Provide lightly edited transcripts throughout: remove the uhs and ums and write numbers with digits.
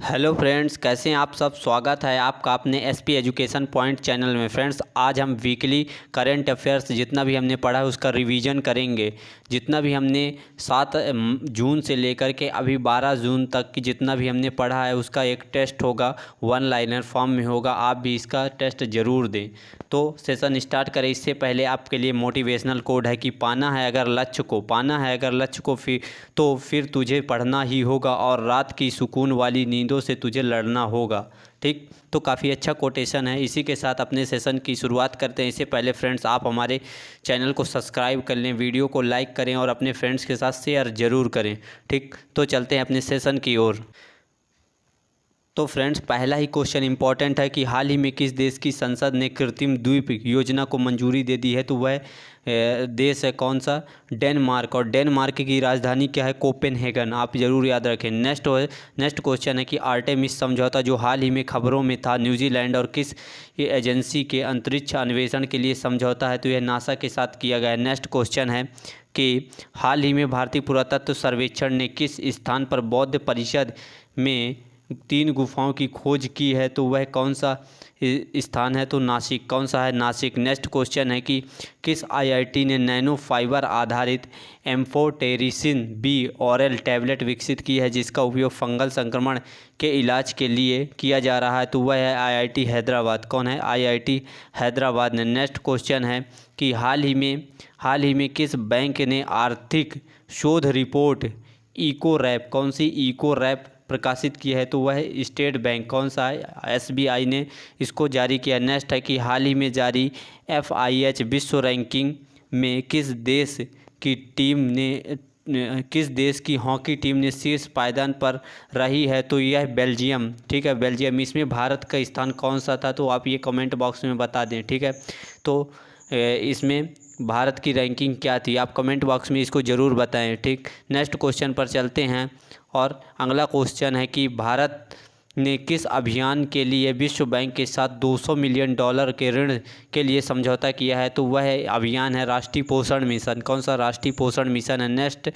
Hello friends, कैसे हैं आप सब। स्वागत है आपका अपने एसपी एजुकेशन पॉइंट चैनल में। फ्रेंड्स, आज हम वीकली करंट अफेयर्स जितना भी हमने पढ़ा है उसका रिवीजन करेंगे। जितना भी हमने 7 जून से लेकर के अभी 12 जून तक की जितना भी हमने पढ़ा है उसका एक टेस्ट होगा, वन लाइनर फॉर्म में होगा। आप भी इसका टेस्ट ज़रूर दें। तो सेशन स्टार्ट करें इससे पहले आपके लिए मोटिवेशनल कोड है कि पाना है अगर लक्ष्य को फिर तुझे पढ़ना ही होगा और रात की सुकून वाली नींदों से तुझे लड़ना होगा। ठीक, तो काफ़ी अच्छा कोटेशन है। इसी के साथ अपने सेशन की शुरुआत करते हैं। इससे पहले फ्रेंड्स, आप हमारे चैनल को सब्सक्राइब कर लें, वीडियो को लाइक करें और अपने फ्रेंड्स के साथ शेयर ज़रूर करें। ठीक, तो चलते हैं अपने सेशन की ओर। तो फ्रेंड्स, पहला ही क्वेश्चन इंपॉर्टेंट है कि हाल ही में किस देश की संसद ने कृत्रिम द्वीप योजना को मंजूरी दे दी है। तो वह देश है कौन सा? डेनमार्क। और डेनमार्क की राजधानी क्या है? कोपेनहेगन। आप ज़रूर याद रखें। नेक्स्ट क्वेश्चन है कि आर्टेमिस समझौता जो हाल ही में खबरों में था, न्यूजीलैंड और किस एजेंसी के अंतरिक्ष अन्वेषण के लिए समझौता है? तो यह नासा के साथ किया गया है। नेक्स्ट क्वेश्चन है कि हाल ही में भारतीय पुरातत्व सर्वेक्षण ने किस स्थान पर बौद्ध परिषद में 3 गुफाओं की खोज की है? तो वह कौन सा स्थान है? तो नासिक। कौन सा है? नासिक। नेक्स्ट क्वेश्चन है कि किस आईआईटी ने नैनो फाइबर आधारित एम्फोटेरिसिन बी ऑरल टैबलेट विकसित की है जिसका उपयोग फंगल संक्रमण के इलाज के लिए किया जा रहा है? तो वह है आईआईटी हैदराबाद। कौन है? आईआईटी हैदराबाद ने। नेक्स्ट क्वेश्चन है कि हाल ही में किस बैंक ने आर्थिक शोध रिपोर्ट इको रैप, कौन सी इको रैप प्रकाशित की है? तो वह स्टेट बैंक। कौन सा है? एसबीआई ने इसको जारी किया। नेक्स्ट है कि हाल ही में जारी एफआईएच विश्व रैंकिंग में किस देश की हॉकी टीम ने शीर्ष पायदान पर रही है? तो यह बेल्जियम। ठीक है, बेल्जियम। इसमें भारत का स्थान कौन सा था? तो आप ये कमेंट बॉक्स में बता दें। ठीक है, तो इसमें भारत की रैंकिंग क्या थी? आप कमेंट बॉक्स में इसको ज़रूर बताएं। ठीक, नेक्स्ट क्वेश्चन पर चलते हैं। और अगला क्वेश्चन है कि भारत ने किस अभियान के लिए विश्व बैंक के साथ $200 मिलियन के ऋण के लिए समझौता किया है? तो वह अभियान है राष्ट्रीय पोषण मिशन। कौन सा? राष्ट्रीय पोषण मिशन है। नेक्स्ट,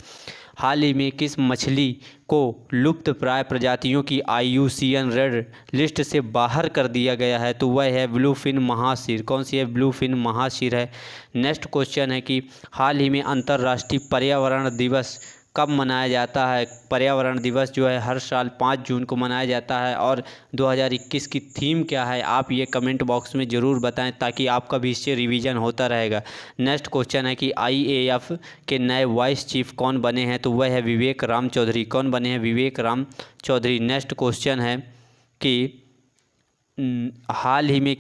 हाल ही में किस मछली को लुप्त प्राय प्रजातियों की IUCN रेड लिस्ट से बाहर कर दिया गया है? तो वह है ब्लूफिन महाशीर। कौन सी है? ब्लूफिन महाशीर है। नेक्स्ट क्वेश्चन है कि हाल ही में अंतर्राष्ट्रीय पर्यावरण दिवस कब मनाया जाता है? पर्यावरण दिवस जो है हर साल 5 जून को मनाया जाता है। और 2021 की थीम क्या है? आप ये कमेंट बॉक्स में ज़रूर बताएं ताकि आपका भी इससे रिवीजन होता रहेगा। नेक्स्ट क्वेश्चन है कि IAF के नए वाइस चीफ कौन बने हैं? तो वह है विवेक राम चौधरी। कौन बने हैं? विवेक राम चौधरी। नेक्स्ट क्वेश्चन है कि हाल ही में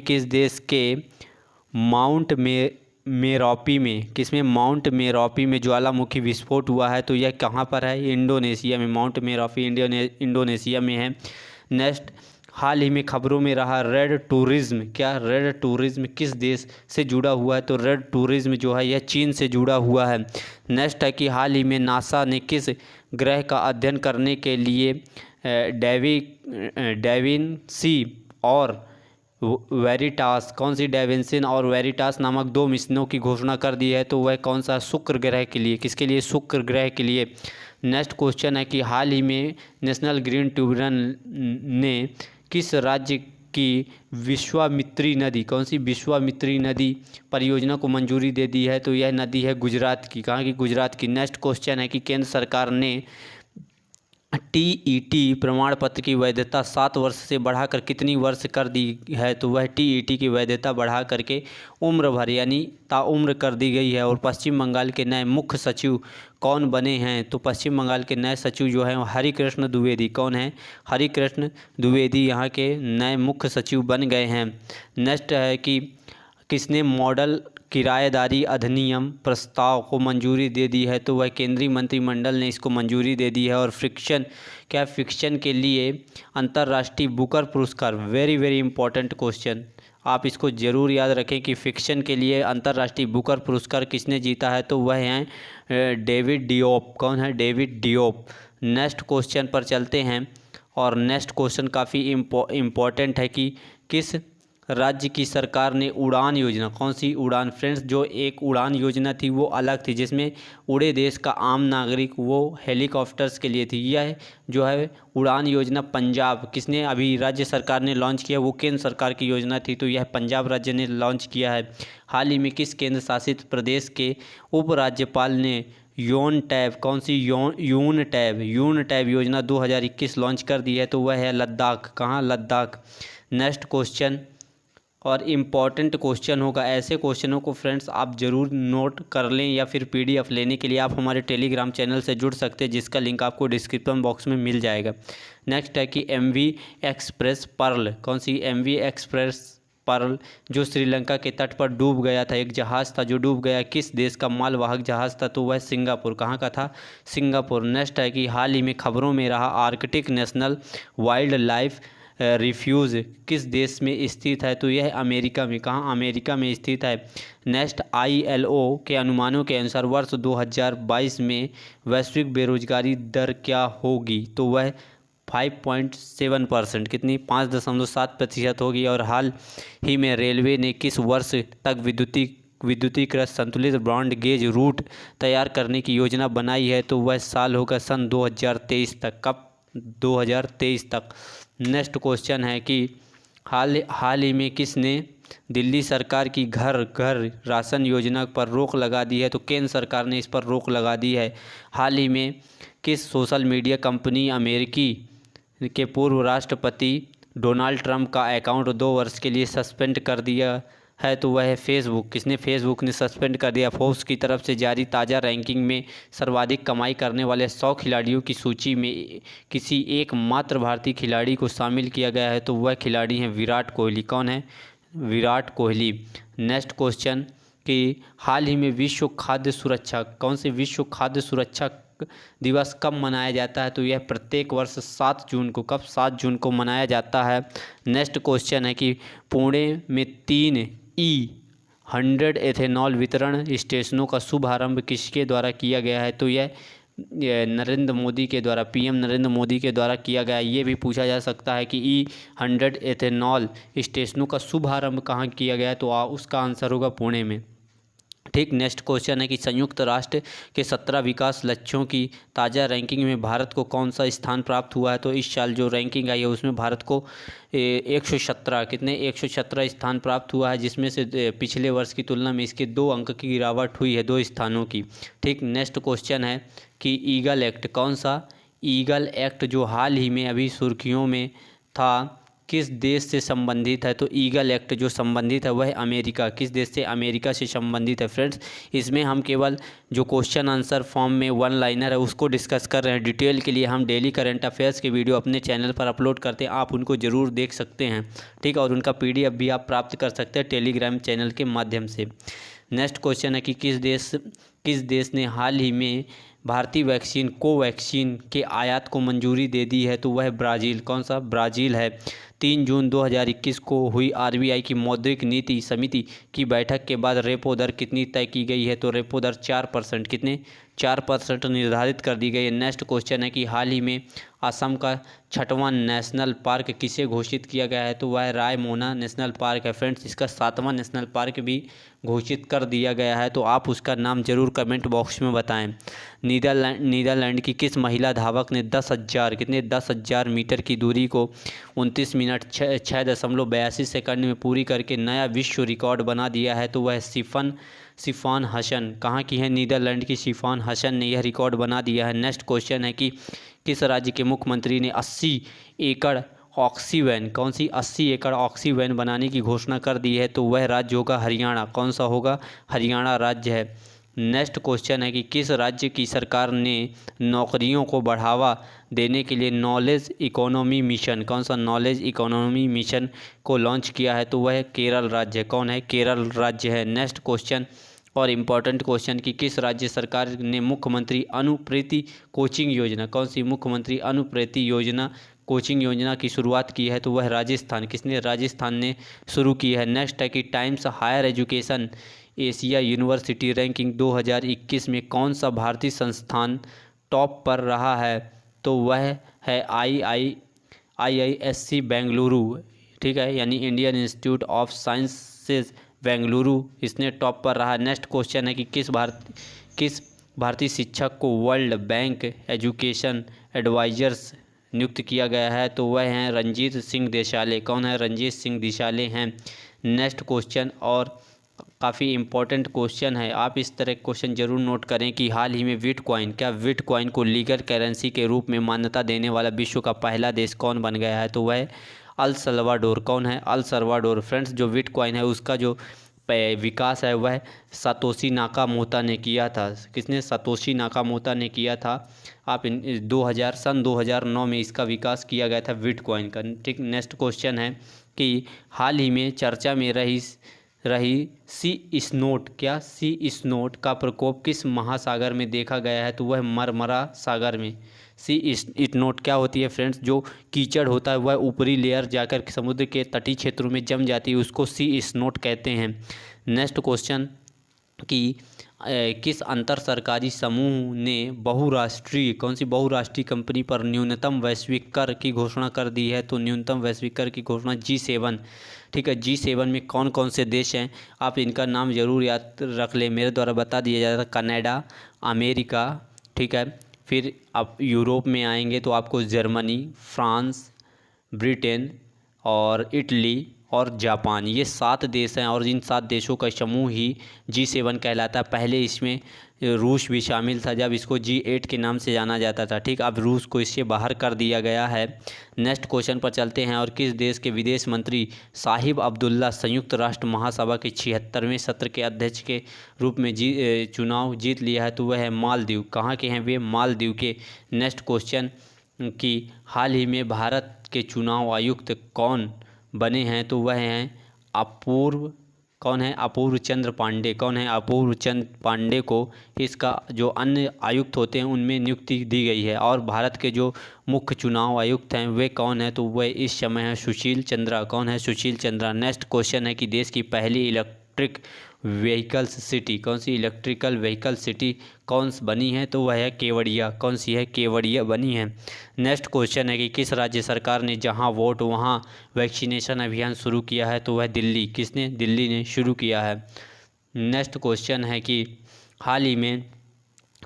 किस देश के माउंट मेरॉपी में ज्वालामुखी विस्फोट हुआ है? तो यह कहाँ पर है? इंडोनेशिया में। माउंट मेरॉपी इंडोनेशिया में है। नेक्स्ट, हाल ही में खबरों में रहा रेड टूरिज्म किस देश से जुड़ा हुआ है? तो रेड टूरिज्म जो है यह चीन से जुड़ा हुआ है। नेक्स्ट है कि हाल ही में नासा ने किस ग्रह का अध्ययन करने के लिए डेविन्सी और वेरिटास, कौन सी? डेविन्सिन और वेरिटास नामक 2 मिशनों की घोषणा कर दी है? तो वह कौन सा? शुक्र ग्रह के लिए। किसके लिए? शुक्र ग्रह के लिए। नेक्स्ट क्वेश्चन है कि हाल ही में नेशनल ग्रीन ट्रिब्यूनल ने किस राज्य की विश्वामित्री नदी, कौन सी? विश्वामित्री नदी परियोजना को मंजूरी दे दी है? तो यह नदी है गुजरात की। कहाँ की? गुजरात की। नेक्स्ट क्वेश्चन है कि केंद्र सरकार ने TET प्रमाण पत्र की वैधता 7 वर्ष से बढ़ाकर कितनी वर्ष कर दी है? तो वह TET की वैधता बढ़ा करके उम्र भर यानी ताउम्र कर दी गई है। और पश्चिम बंगाल के नए मुख्य सचिव कौन बने हैं? तो पश्चिम बंगाल के नए सचिव जो हैं हरिकृष्ण द्विवेदी। कौन है? हरिकृष्ण द्विवेदी यहाँ के नए मुख्य सचिव बन गए हैं। नेक्स्ट है कि किसने मॉडल किराएदारी अधिनियम प्रस्ताव को मंजूरी दे दी है? तो वह केंद्रीय मंत्रिमंडल ने इसको मंजूरी दे दी है। और फिक्शन के लिए अंतर्राष्ट्रीय बुकर पुरस्कार, वेरी वेरी इंपॉर्टेंट क्वेश्चन, आप इसको ज़रूर याद रखें कि फिक्शन के लिए अंतर्राष्ट्रीय बुकर पुरस्कार किसने जीता है? तो वह हैं डेविड डिओप। कौन है? David Diop. नेक्स्ट क्वेश्चन पर चलते हैं। और नेक्स्ट क्वेश्चन काफ़ी इम्पोर्टेंट है कि किस राज्य की सरकार ने उड़ान योजना, कौन सी उड़ान फ्रेंड्स, जो एक उड़ान योजना थी वो अलग थी, जिसमें उड़े देश का आम नागरिक, वो हेलीकॉप्टर्स के लिए थी। यह जो है उड़ान योजना पंजाब, किसने अभी राज्य सरकार ने लॉन्च किया, वो केंद्र सरकार की योजना थी, तो यह पंजाब राज्य ने लॉन्च किया है। हाल ही में किस केंद्र शासित प्रदेश के उपराज्यपाल ने यून टैब, कौन सी यून टैब योजना 2021 लॉन्च कर दी है, तो वह है लद्दाख। कहाँ? लद्दाख। नेक्स्ट क्वेश्चन और इम्पॉर्टेंट क्वेश्चन होगा। ऐसे क्वेश्चनों को फ्रेंड्स आप ज़रूर नोट कर लें, या फिर पीडीएफ लेने के लिए आप हमारे टेलीग्राम चैनल से जुड़ सकते हैं, जिसका लिंक आपको डिस्क्रिप्शन बॉक्स में मिल जाएगा। नेक्स्ट है कि एमवी एक्सप्रेस पर्ल, कौन सी? एमवी एक्सप्रेस पर्ल जो श्रीलंका के तट पर डूब गया था, एक जहाज़ था जो डूब गया, किस देश का मालवाहक जहाज़ था, तो वह सिंगापुर। कहाँ का था? सिंगापुर। नेक्स्ट है कि हाल ही में खबरों में रहा Arctic national wild life refuse किस देश में स्थित है, तो यह अमेरिका में। कहाँ? अमेरिका में स्थित है। नेक्स्ट, ILO के अनुमानों के अनुसार वर्ष 2022 में वैश्विक बेरोजगारी दर क्या होगी, तो वह 5.7%, कितनी? 5.7% होगी। और हाल ही में रेलवे ने किस वर्ष तक विद्युतीकृत संतुलित ब्रॉड गेज रूट तैयार करने की योजना बनाई है, तो वह साल होगा सन 2023 तक। कब? 2023 तक। नेक्स्ट क्वेश्चन है कि हाल ही में किसने दिल्ली सरकार की घर घर राशन योजना पर रोक लगा दी है, तो केंद्र सरकार ने इस पर रोक लगा दी है। हाल ही में किस सोशल मीडिया कंपनी अमेरिकी के पूर्व राष्ट्रपति डोनाल्ड ट्रंप का अकाउंट 2 वर्ष के लिए सस्पेंड कर दिया है, तो वह है फेसबुक। किसने? फेसबुक ने सस्पेंड कर दिया। फोर्ब्स की तरफ से जारी ताज़ा रैंकिंग में सर्वाधिक कमाई करने वाले 100 खिलाड़ियों की सूची में किसी एक मात्र भारतीय खिलाड़ी को शामिल किया गया है, तो वह खिलाड़ी हैं विराट कोहली। कौन है? विराट कोहली। नेक्स्ट क्वेश्चन कि हाल ही में विश्व खाद्य सुरक्षा, कौन से विश्व खाद्य सुरक्षा दिवस कब मनाया जाता है, तो यह प्रत्येक वर्ष 7 जून को। कब? 7 जून को मनाया जाता है। नेक्स्ट क्वेश्चन है कि पुणे में 3 E100 एथेनॉल वितरण स्टेशनों का शुभारंभ किसके द्वारा किया गया है, तो यह नरेंद्र मोदी के द्वारा, PM नरेंद्र मोदी के द्वारा किया गया। ये भी पूछा जा सकता है कि E100 एथेनॉल स्टेशनों का शुभारंभ कहाँ किया गया है, तो उसका आंसर होगा पुणे में। ठीक। नेक्स्ट क्वेश्चन है कि संयुक्त राष्ट्र के 17 विकास लक्ष्यों की ताज़ा रैंकिंग में भारत को कौन सा स्थान प्राप्त हुआ है, तो इस साल जो रैंकिंग आई है उसमें भारत को 117, कितने? 117 स्थान प्राप्त हुआ है, जिसमें से पिछले वर्ष की तुलना में इसके 2 अंक की गिरावट हुई है, 2 स्थानों की। ठीक। नेक्स्ट क्वेश्चन है कि ईगल एक्ट, कौन सा? ईगल एक्ट जो हाल ही में अभी सुर्खियों में था, किस देश से संबंधित है, तो ईगल एक्ट जो संबंधित है वह अमेरिका। किस देश से? अमेरिका से संबंधित है। फ्रेंड्स, इसमें हम केवल जो क्वेश्चन आंसर फॉर्म में 1 लाइनर है उसको डिस्कस कर रहे हैं। डिटेल के लिए हम डेली करंट अफेयर्स के वीडियो अपने चैनल पर अपलोड करते हैं, आप उनको ज़रूर देख सकते हैं। ठीक। और उनका PDF भी आप प्राप्त कर सकते हैं टेलीग्राम चैनल के माध्यम से। नेक्स्ट क्वेश्चन है कि किस देश ने हाल ही में भारतीय वैक्सीन कोवैक्सीन के आयात को मंजूरी दे दी है, तो वह ब्राज़ील। कौन सा? ब्राज़ील है। 3 जून 2021 को हुई RBI की मौद्रिक नीति समिति की बैठक के बाद रेपो दर कितनी तय की गई है, तो रेपो दर 4%, कितने? 4% निर्धारित कर दी गई है। नेक्स्ट क्वेश्चन है कि हाल ही में असम का 6वां नेशनल पार्क किसे घोषित किया गया है, तो वह रायमोना नेशनल पार्क है। फ्रेंड्स, इसका 7वां नेशनल पार्क भी घोषित कर दिया गया है, तो आप उसका नाम ज़रूर कमेंट बॉक्स में बताएं। नीदरलैंड की किस महिला धावक ने 10,000, कितने? 10,000 मीटर की दूरी को 29 मिनट 6.82 सेकंड में पूरी करके नया विश्व रिकॉर्ड बना दिया है, तो वह सिफान हसन। कहाँ की है? नीदरलैंड की सिफान हसन ने यह रिकॉर्ड बना दिया है। नेक्स्ट क्वेश्चन है कि किस राज्य के मुख्यमंत्री ने 80 एकड़ ऑक्सीवैन, कौन सी? 80 एकड़ ऑक्सीवैन बनाने की घोषणा कर दी है, तो वह राज्य होगा हरियाणा। कौन सा होगा? हरियाणा राज्य है। नेक्स्ट क्वेश्चन है कि किस राज्य की सरकार ने नौकरियों को बढ़ावा देने के लिए नॉलेज इकोनॉमी मिशन, कौन सा? नॉलेज इकोनॉमी मिशन को लॉन्च किया है, तो वह केरल राज्य है। कौन है? केरल राज्य है। नेक्स्ट क्वेश्चन और इम्पॉर्टेंट क्वेश्चन कि किस राज्य सरकार ने मुख्यमंत्री अनुप्रेति कोचिंग योजना, कौन सी? मुख्यमंत्री अनुप्रेति योजना कोचिंग योजना की शुरुआत की है, तो वह राजस्थान। किसने? राजस्थान ने शुरू की है। नेक्स्ट है कि Times higher education Asia university ranking 2021 में कौन सा भारतीय संस्थान टॉप पर रहा है, तो वह है IISc बेंगलुरु। ठीक है, यानी Indian institute of sciences Bengaluru, इसने टॉप पर रहा। नेक्स्ट क्वेश्चन है कि किस भारतीय शिक्षक को वर्ल्ड बैंक एजुकेशन एडवाइजर्स नियुक्त किया गया है, तो वह हैं रंजीत सिंह देसाले। कौन है? रंजीत सिंह देसाले हैं। नेक्स्ट क्वेश्चन और काफ़ी इम्पोर्टेंट क्वेश्चन है, आप इस तरह क्वेश्चन जरूर नोट करें कि हाल ही में बिटकॉइन, क्या बिटकॉइन को लीगल करेंसी के रूप में मान्यता देने वाला विश्व का पहला देश कौन बन गया है, तो वह अल सल्वाडोर। कौन है? El Salvador. फ्रेंड्स, जो बिटकॉइन है उसका जो विकास है वह सातोशी नाकामोटा ने किया था। किसने? सातोशी नाकामोटा ने किया था। आप सन 2009 में इसका विकास किया गया था बिटकॉइन का। ठीक, नेक्स्ट क्वेश्चन है कि हाल ही में चर्चा में रही सी स्नोट, क्या सी स्नोट का प्रकोप किस महासागर में देखा गया है, तो वह मरमरा सागर में। सी स्नोट क्या होती है फ्रेंड्स? जो कीचड़ होता है वह ऊपरी लेयर जाकर समुद्र के तटीय क्षेत्रों में जम जाती है, उसको सी स्नोट कहते हैं। नेक्स्ट क्वेश्चन कि किस अंतर सरकारी समूह ने बहुराष्ट्रीय, कौन सी बहुराष्ट्रीय कंपनी पर न्यूनतम वैश्विक कर की घोषणा कर दी है, तो न्यूनतम वैश्विक कर की घोषणा G7। ठीक है, G7 में कौन कौन से देश हैं, आप इनका नाम ज़रूर याद रख लें, मेरे द्वारा बता दिया जाता है। कनाडा, अमेरिका, ठीक है, फिर आप यूरोप में आएंगे तो आपको जर्मनी, फ्रांस, ब्रिटेन और इटली और जापान, ये 7 देश हैं और इन 7 देशों का समूह ही G7 कहलाता है। पहले इसमें रूस भी शामिल था, जब इसको G8 के नाम से जाना जाता था। ठीक, अब रूस को इससे बाहर कर दिया गया है। नेक्स्ट क्वेश्चन पर चलते हैं, और किस देश के विदेश मंत्री साहिब अब्दुल्ला संयुक्त राष्ट्र महासभा के 76वें सत्र के अध्यक्ष के रूप में चुनाव जीत लिया है, तो वह है मालदीव। कहाँ के हैं वे? मालदीव के। नेक्स्ट क्वेश्चन कि हाल ही में भारत के चुनाव आयुक्त कौन बने हैं, तो वह हैं अपूर्व। कौन है? अपूर्व चंद्र पांडे। कौन है? अपूर्व चंद्र पांडे को इसका जो अन्य आयुक्त होते हैं उनमें नियुक्ति दी गई है। और भारत के जो मुख्य चुनाव आयुक्त हैं वे कौन है, तो वह इस समय है सुशील चंद्रा। कौन है? सुशील चंद्रा। नेक्स्ट क्वेश्चन है कि देश की पहली इलेक्ट्रिक व्हीकल्स सिटी, कौन सी इलेक्ट्रिकल व्हीकल सिटी कौन सी बनी है, तो वह है केवड़िया। कौन सी है? केवड़िया बनी है। नेक्स्ट क्वेश्चन है कि किस राज्य सरकार ने जहां वोट वहां वैक्सीनेशन अभियान शुरू किया है, तो वह दिल्ली। किसने? दिल्ली ने शुरू किया है। नेक्स्ट क्वेश्चन है कि हाल ही में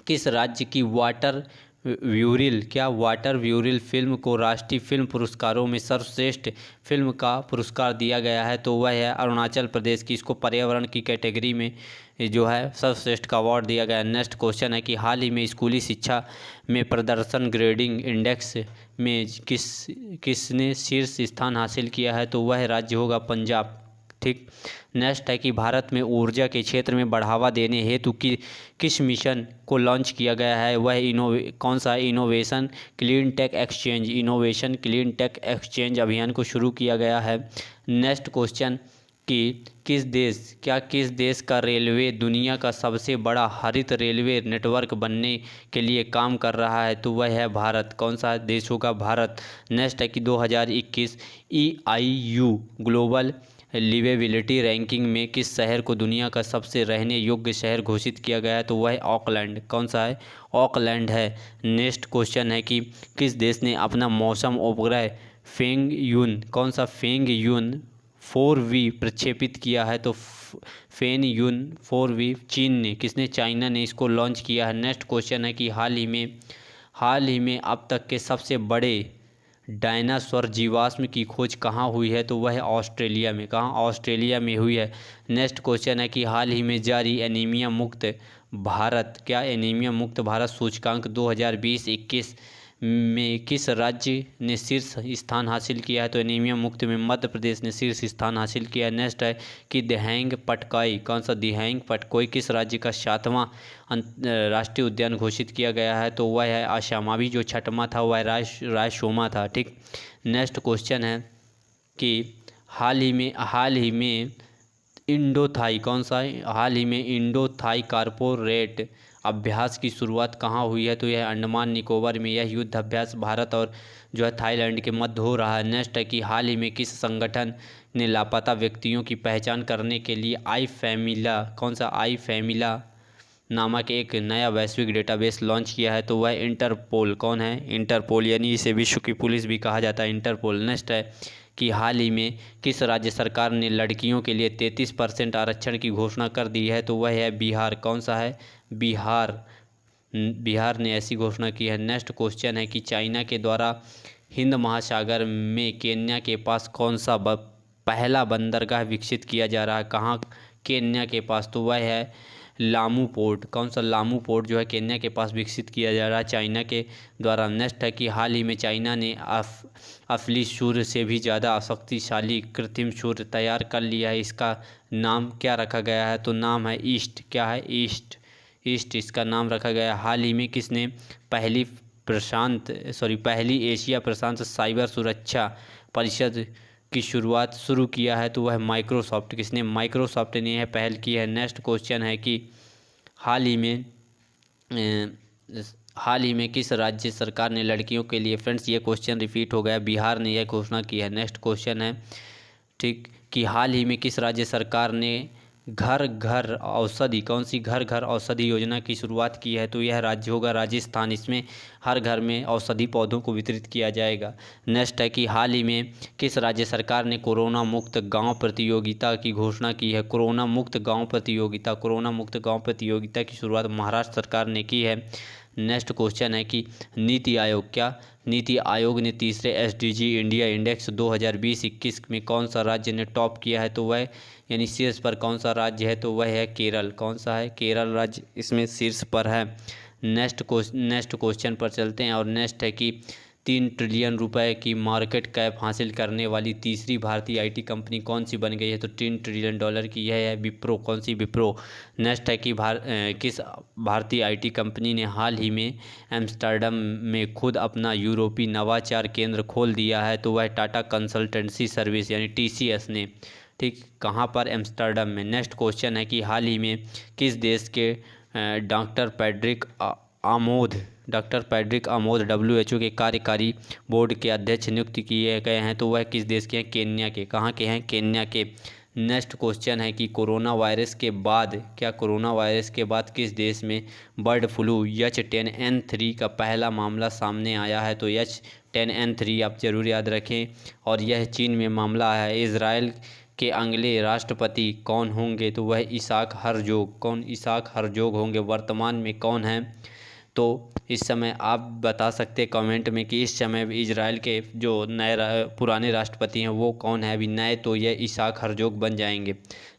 किस राज्य की वाटर व्यूरिल, क्या वाटर व्यूरिल फिल्म को राष्ट्रीय फिल्म पुरस्कारों में सर्वश्रेष्ठ फिल्म का पुरस्कार दिया गया है, तो वह है अरुणाचल प्रदेश की। इसको पर्यावरण की कैटेगरी में जो है सर्वश्रेष्ठ का अवार्ड दिया गया है। नेक्स्ट क्वेश्चन है कि हाल ही में स्कूली शिक्षा में प्रदर्शन ग्रेडिंग इंडेक्स में किसने शीर्ष स्थान हासिल किया है, तो वह राज्य होगा पंजाब। ठीक, नेक्स्ट है कि भारत में ऊर्जा के क्षेत्र में बढ़ावा देने हेतु किस मिशन को लॉन्च किया गया है, वह कौन सा? Innovation clean tech exchange. Innovation clean tech exchange अभियान को शुरू किया गया है। नेक्स्ट क्वेश्चन कि किस देश का रेलवे दुनिया का सबसे बड़ा हरित रेलवे नेटवर्क बनने के लिए काम कर रहा है, तो वह है भारत। कौन सा देश होगा? भारत। नेक्स्ट है कि 2021 EIU ग्लोबल लिवेबिलिटी रैंकिंग में किस शहर को दुनिया का सबसे रहने योग्य शहर घोषित किया गया है, तो वह है ऑकलैंड। कौन सा है? ऑकलैंड है। नेक्स्ट क्वेश्चन है कि किस देश ने अपना मौसम उपग्रह फेंग यून, कौन सा? फेंग यून 4V प्रक्षेपित किया है, तो फेन यून 4V चीन ने। किसने? चाइना ने इसको लॉन्च किया है। नेक्स्ट क्वेश्चन है कि हाल ही में अब तक के सबसे बड़े डायनासोर जीवाश्म की खोज कहाँ हुई है, तो वह ऑस्ट्रेलिया में। कहाँ? ऑस्ट्रेलिया में हुई है। नेक्स्ट क्वेश्चन है कि हाल ही में जारी एनीमिया मुक्त भारत, क्या एनीमिया मुक्त भारत सूचकांक 2020-21 में किस राज्य ने शीर्ष स्थान हासिल किया है, तो एनीमिया मुक्त में मध्य प्रदेश ने शीर्ष स्थान हासिल किया है। नेक्स्ट है कि दिहांग पटकाई, कौन सा? दिहांग पटकोई किस राज्य का 7वां राष्ट्रीय उद्यान घोषित किया गया है, तो वह है असम। अभी जो 6वां था वह रायशोमा था। ठीक, नेक्स्ट क्वेश्चन है कि हाल ही में इंडो थाई, कौन सा है? हाल ही में इंडो थाई कारपोरेट अभ्यास की शुरुआत कहाँ हुई है, तो यह अंडमान निकोबार में। यह युद्ध अभ्यास भारत और जो है थाईलैंड के मध्य हो रहा है। नेक्स्ट है कि हाल ही में किस संगठन ने लापता व्यक्तियों की पहचान करने के लिए आई फैमिला, कौन सा? आई फैमिला नामक एक नया वैश्विक डेटाबेस लॉन्च किया है, तो वह इंटरपोल। कौन है? इंटरपोल, यानी इसे विश्व की पुलिस भी कहा जाता है, इंटरपोल। नेक्स्ट है कि हाल ही में किस राज्य सरकार ने लड़कियों के लिए 33% आरक्षण की घोषणा कर दी है, तो वह है बिहार। कौन सा है? बिहार। बिहार ने ऐसी घोषणा की है। नेक्स्ट क्वेश्चन है कि चाइना के द्वारा हिंद महासागर में केन्या के पास कौन सा पहला बंदरगाह विकसित किया जा रहा है? कहाँ? केन्या के पास। तो वह है लामू पोर्ट। कौन सा? लामू पोर्ट जो है केन्या के पास विकसित किया जा रहा है चाइना के द्वारा। नेक्स्ट है कि हाल ही में चाइना ने असली सूर्य से भी ज़्यादा शक्तिशाली कृत्रिम सूर्य तैयार कर लिया है। इसका नाम क्या रखा गया है? तो नाम है ईस्ट। क्या है? ईस्ट। ईस्ट इसका नाम रखा गया। हाल ही में किसने पहली एशिया प्रशांत साइबर सुरक्षा परिषद की शुरुआत शुरू किया है? तो वह माइक्रोसॉफ्ट। किसने? माइक्रोसॉफ्ट ने यह पहल की है। नेक्स्ट क्वेश्चन है कि हाल ही में किस राज्य सरकार ने लड़कियों के लिए, फ्रेंड्स ये क्वेश्चन रिपीट हो गया, बिहार ने यह घोषणा की है। नेक्स्ट क्वेश्चन है ठीक कि हाल ही में किस राज्य सरकार ने घर घर औषधि, कौन सी घर घर औषधि योजना की शुरुआत की है? तो यह राज्य होगा राजस्थान। इसमें हर घर में औषधि पौधों को वितरित किया जाएगा। नेक्स्ट है कि हाल ही में किस राज्य सरकार ने कोरोना मुक्त गांव प्रतियोगिता की घोषणा की है? कोरोना मुक्त गांव प्रतियोगिता की शुरुआत महाराष्ट्र सरकार ने की है। नेक्स्ट क्वेश्चन है कि नीति आयोग ने तीसरे SDG इंडिया इंडेक्स 2020-21 में कौन सा राज्य ने टॉप किया है? तो वह यानी शीर्ष पर कौन सा राज्य है? तो वह है केरल। कौन सा है? केरल राज्य इसमें शीर्ष पर है। नेक्स्ट क्वेश्चन पर चलते हैं और नेक्स्ट है कि 3 ट्रिलियन रुपए की मार्केट कैप हासिल करने वाली तीसरी भारतीय IT कंपनी कौन सी बन गई है? तो $3 ट्रिलियन की यह है विप्रो। कौन सी? विप्रो। नेक्स्ट है कि किस भारतीय IT कंपनी ने हाल ही में एम्स्टर्डम में खुद अपना यूरोपीय नवाचार केंद्र खोल दिया है? तो वह टाटा कंसल्टेंसी सर्विस यानी TCS ने। ठीक, कहाँ पर? एम्स्टर्डम में। नेक्स्ट क्वेश्चन है कि हाल ही में किस देश के डॉक्टर पैट्रिक आमोद WHO के कार्यकारी बोर्ड के अध्यक्ष नियुक्त किए गए हैं? तो वह किस देश के हैं? केन्या के। कहाँ के हैं? केन्या के। नेक्स्ट क्वेश्चन है कि कोरोना वायरस के बाद किस देश में बर्ड फ्लू H10N3 का पहला मामला सामने आया है? तो H10N3 आप जरूर याद रखें और यह चीन में मामला आया है। इजराइल के अगले राष्ट्रपति कौन होंगे? तो वह इसहाक हरजोग। कौन? इसहाक हरजोग होंगे। वर्तमान में कौन है? तो इस समय आप बता सकते हैं कमेंट में कि इस समय इजराइल के जो पुराने राष्ट्रपति हैं वो कौन है? अभी नए तो यह इसहाक हरजोग बन जाएंगे।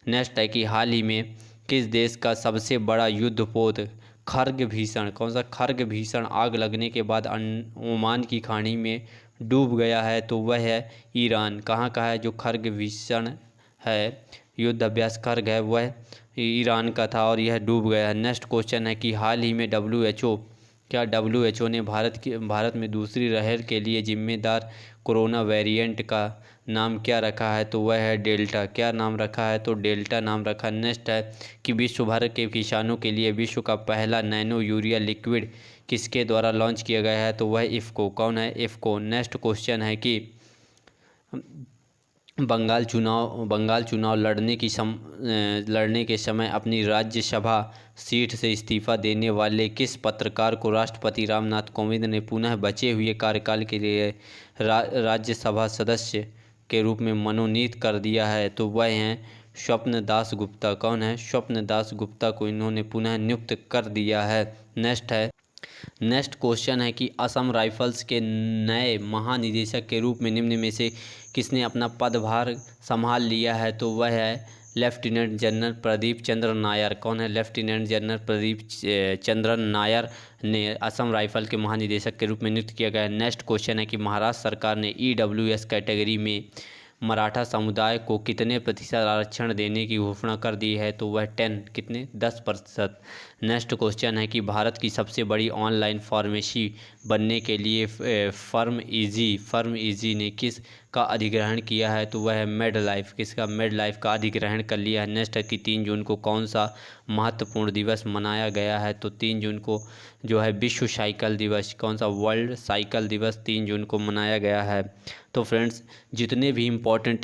नेक्स्ट है कि हाल ही में किस देश का सबसे बड़ा युद्धपोत खर्गभीषण, कौन सा? खर्गभीषण आग लगने के बाद ओमान की खाड़ी में डूब गया है? तो वह है ईरान। कहाँ का है जो खर्गभीषण है युद्ध अभ्यास खर्ग है वह ईरान का था और यह डूब गया है। नेक्स्ट क्वेश्चन है कि हाल ही में WHO ने भारत में दूसरी लहर के लिए जिम्मेदार कोरोना वेरिएंट का नाम क्या रखा है? तो वह है डेल्टा। क्या नाम रखा है? तो डेल्टा नाम रखा। नेक्स्ट है कि विश्व भर के किसानों के लिए विश्व का पहला नैनो यूरिया लिक्विड किसके द्वारा लॉन्च किया गया है? तो वह इफ़को। कौन है? इफ़को। नेक्स्ट क्वेश्चन है कि बंगाल चुनाव लड़ने के समय अपनी राज्यसभा सीट से इस्तीफा देने वाले किस पत्रकार को राष्ट्रपति रामनाथ कोविंद ने पुनः बचे हुए कार्यकाल के लिए राज्यसभा सदस्य के रूप में मनोनीत कर दिया है? तो वह हैं स्वप्न दास गुप्ता। कौन है? स्वप्न दास गुप्ता को इन्होंने पुनः नियुक्त कर दिया है। नेक्स्ट क्वेश्चन है कि असम राइफल्स के नए महानिदेशक के रूप में निम्न में से किसने अपना पदभार संभाल लिया है? तो वह है लेफ्टिनेंट जनरल प्रदीप चंद्र नायर। कौन है? लेफ्टिनेंट जनरल प्रदीप चंद्र नायर ने असम राइफल के महानिदेशक के रूप में नियुक्त किया गया है। नेक्स्ट क्वेश्चन है कि महाराष्ट्र सरकार ने EWS कैटेगरी में मराठा समुदाय को कितने प्रतिशत आरक्षण देने की घोषणा कर दी है? तो वह 10%। नेक्स्ट क्वेश्चन है कि भारत की सबसे बड़ी ऑनलाइन फार्मेसी बनने के लिए फर्म इजी ने किस का अधिग्रहण किया है? तो वह है मेडलाइफ। किसका? मेडलाइफ का अधिग्रहण कर लिया है। नेक्स्ट है कि 3 जून को कौन सा महत्वपूर्ण दिवस मनाया गया है? तो 3 जून को जो है विश्व साइकिल दिवस, कौन सा? वर्ल्ड साइकिल दिवस 3 जून को मनाया गया है। तो फ्रेंड्स जितने भी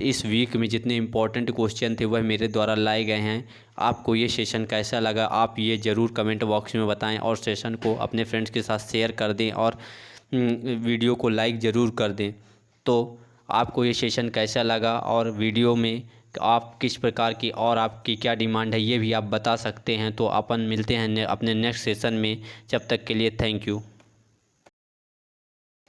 इस वीक में जितने इम्पोर्टेंट क्वेश्चन थे वह मेरे द्वारा लाए गए हैं। आपको ये सेशन कैसा लगा आप ये ज़रूर कमेंट बॉक्स में बताएं और सेशन को अपने फ्रेंड्स के साथ शेयर कर दें और वीडियो को लाइक ज़रूर कर दें। तो आपको ये सेशन कैसा लगा और वीडियो में आप किस प्रकार की और आपकी क्या डिमांड है ये भी आप बता सकते हैं। तो अपन मिलते हैं अपने नेक्स्ट सेशन में। जब तक के लिए थैंक यू।